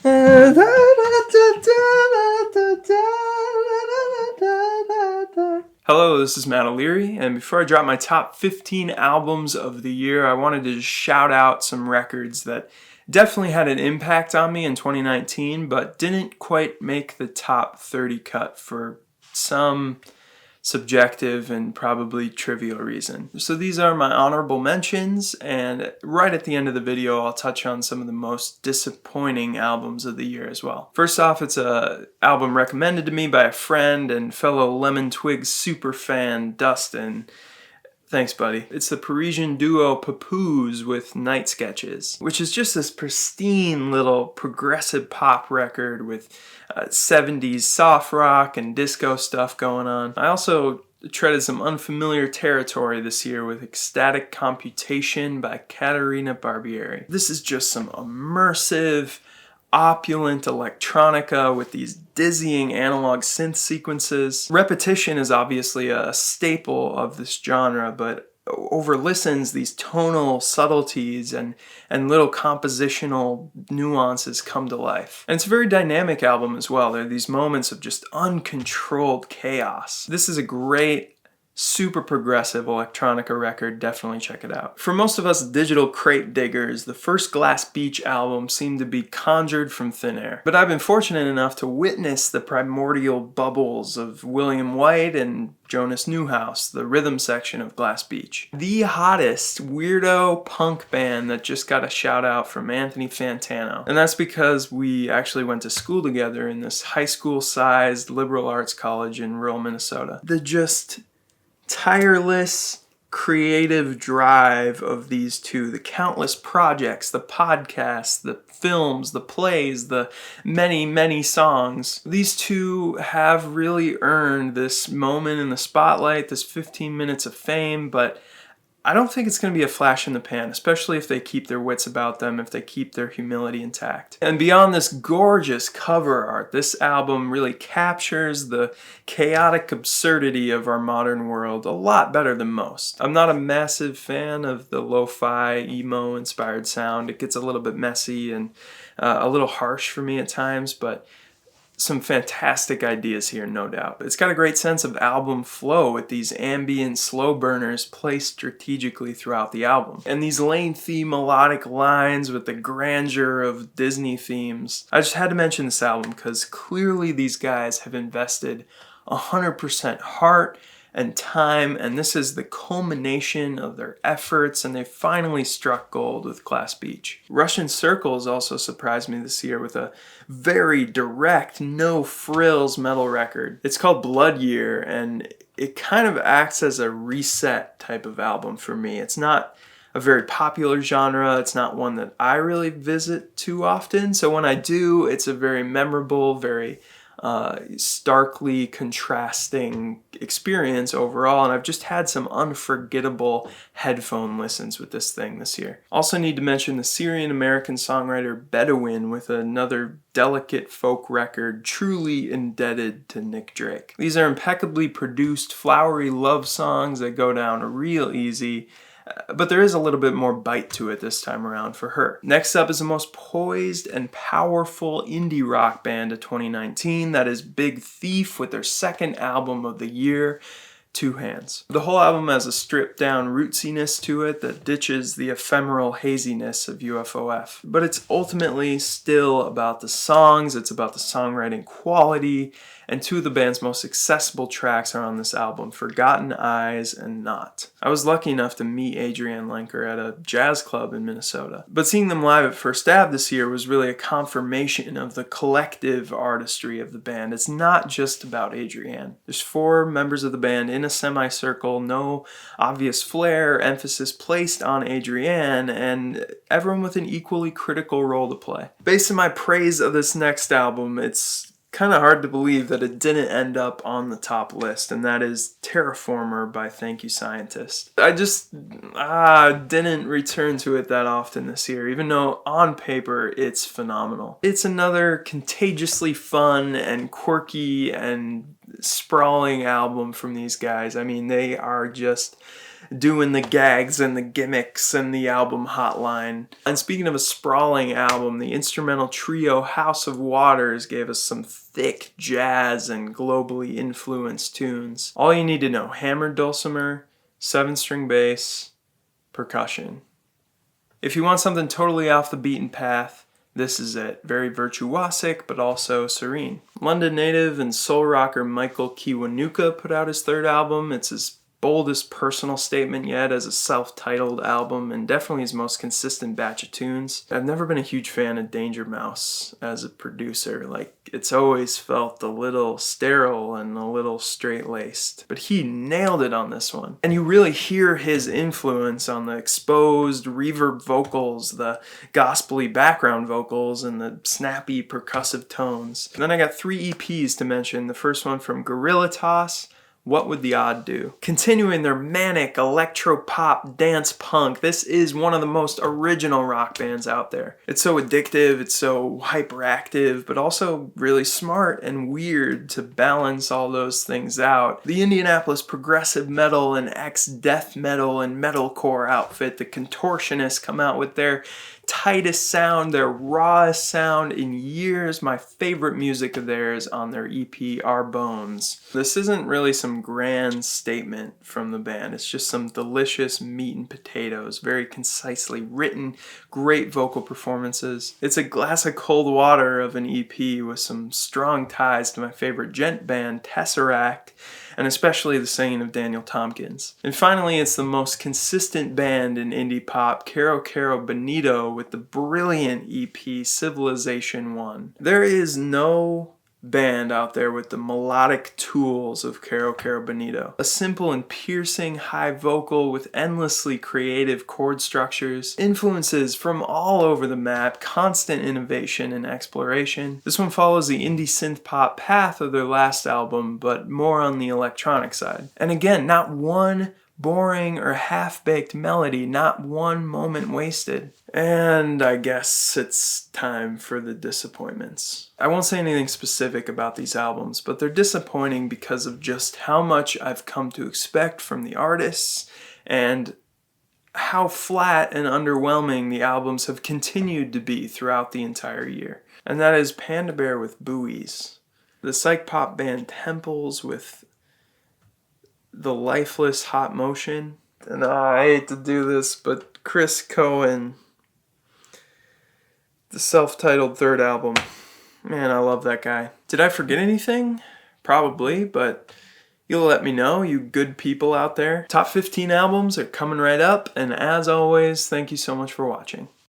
Hello, this is Matt O'Leary, and before I drop my top 15 albums of the year, I wanted to just shout out some records that definitely had an impact on me in 2019, but didn't quite make the top 30 cut for some subjective and probably trivial reason. So these are my honorable mentions, and right at the end of the video I'll touch on some of the most disappointing albums of the year as well. First off, it's an album recommended to me by a friend and fellow Lemon Twigs superfan Dustin. Thanks, buddy. It's the Parisian duo Papooz with Night Sketches, which is just this pristine little progressive pop record with 70s soft rock and disco stuff going on. I also treaded some unfamiliar territory this year with Ecstatic Computation by Catarina Barbieri. This is just some immersive, opulent electronica with these dizzying analog synth sequences. Repetition is obviously a staple of this genre, but over listens, these tonal subtleties and little compositional nuances come to life. And it's a very dynamic album as well. There are these moments of just uncontrolled chaos. This is a great, super progressive electronica record. Definitely check it out. For most of us digital crate diggers, the first Glass Beach album seemed to be conjured from thin air. But I've been fortunate enough to witness the primordial bubbles of William White and Jonas Newhouse, the rhythm section of Glass Beach. The hottest weirdo punk band that just got a shout out from Anthony Fantano. And that's because we actually went to school together in this high school sized liberal arts college in rural Minnesota. The just tireless creative drive of these two, the countless projects, the podcasts, the films, the plays, the many songs. These two have really earned this moment in the spotlight, this 15 minutes of fame, but I don't think it's going to be a flash in the pan, especially if they keep their wits about them, if they keep their humility intact. And beyond this gorgeous cover art, this album really captures the chaotic absurdity of our modern world a lot better than most. I'm not a massive fan of the lo-fi, emo-inspired sound. It gets a little bit messy and a little harsh for me at times, but some fantastic ideas here, no doubt. It's got a great sense of album flow with these ambient slow burners placed strategically throughout the album. And these lengthy melodic lines with the grandeur of Disney themes. I just had to mention this album because clearly these guys have invested 100% heart and time, and this is the culmination of their efforts, and they finally struck gold with Glass Beach. Russian Circles also surprised me this year with a very direct, no frills metal record. It's called Blood Year, and it kind of acts as a reset type of album for me. It's not a very popular genre. It's not one that I really visit too often, so when I do, it's a very memorable, very starkly contrasting experience overall, and I've just had some unforgettable headphone listens with this thing this year. Also need to mention the Syrian-American songwriter Bedouin with another delicate folk record truly indebted to Nick Drake. These are impeccably produced, flowery love songs that go down real easy, but there is a little bit more bite to it this time around for her. Next up is the most poised and powerful indie rock band of 2019. That is Big Thief with their second album of the year, Two Hands. The whole album has a stripped down rootsiness to it that ditches the ephemeral haziness of UFOF. But it's ultimately still about the songs, it's about the songwriting quality, and two of the band's most accessible tracks are on this album, Forgotten Eyes and Not. I was lucky enough to meet Adrienne Lenker at a jazz club in Minnesota. But seeing them live at First Stab this year was really a confirmation of the collective artistry of the band. It's not just about Adrienne. There's 4 members of the band in a semicircle, no obvious flair, emphasis placed on Adrienne, and everyone with an equally critical role to play. Based on my praise of this next album, it's kind of hard to believe that it didn't end up on the top list, and that is Terraformer by Thank You Scientist. I just didn't return to it that often this year, even though on paper it's phenomenal. It's another contagiously fun and quirky and sprawling album from these guys. I mean, they are just doing the gags and the gimmicks and the album hotline. And speaking of a sprawling album, the instrumental trio House of Waters gave us some thick jazz and globally influenced tunes. All you need to know: hammered dulcimer, 7-string bass, percussion. If you want something totally off the beaten path, this is it. Very virtuosic, but also serene. London native and soul rocker Michael Kiwanuka put out his third album. It's his boldest personal statement yet as a self-titled album, and definitely his most consistent batch of tunes. I've never been a huge fan of Danger Mouse as a producer. It's always felt a little sterile and a little straight-laced. But he nailed it on this one. And you really hear his influence on the exposed reverb vocals, the gospel-y background vocals, and the snappy percussive tones. And then I got 3 EPs to mention. The first one from Guerilla Toss, What Would the Odd Do? Continuing their manic electro-pop dance punk, this is one of the most original rock bands out there. It's so addictive, it's so hyperactive, but also really smart and weird to balance all those things out. The Indianapolis progressive metal and ex-death metal and metalcore outfit, the Contortionist, come out with their tightest sound, their rawest sound in years. My favorite music of theirs on their EP, Our Bones. This isn't really some grand statement from the band. It's just some delicious meat and potatoes, very concisely written, great vocal performances. It's a glass of cold water of an EP with some strong ties to my favorite gent band, Tesseract, and especially the singing of Daniel Tompkins. And finally, it's the most consistent band in indie pop, Kero Bonito, with the brilliant EP Civilisation 1. There is no band out there with the melodic tools of Kero Bonito. A simple and piercing high vocal with endlessly creative chord structures, influences from all over the map, constant innovation and exploration. This one follows the indie synth pop path of their last album, but more on the electronic side. And again, not one boring or half-baked melody, not one moment wasted. And I guess it's time for the disappointments. I won't say anything specific about these albums, but they're disappointing because of just how much I've come to expect from the artists and how flat and underwhelming the albums have continued to be throughout the entire year. And that is Panda Bear with Buoys, the psych pop band Temples with the lifeless hot motion. And I hate to do this, but Chris Cohen, the self-titled third album. Man, I love that guy. Did I forget anything? Probably, but you'll let me know, you good people out there. Top 15 albums are coming right up, and as always, thank you so much for watching.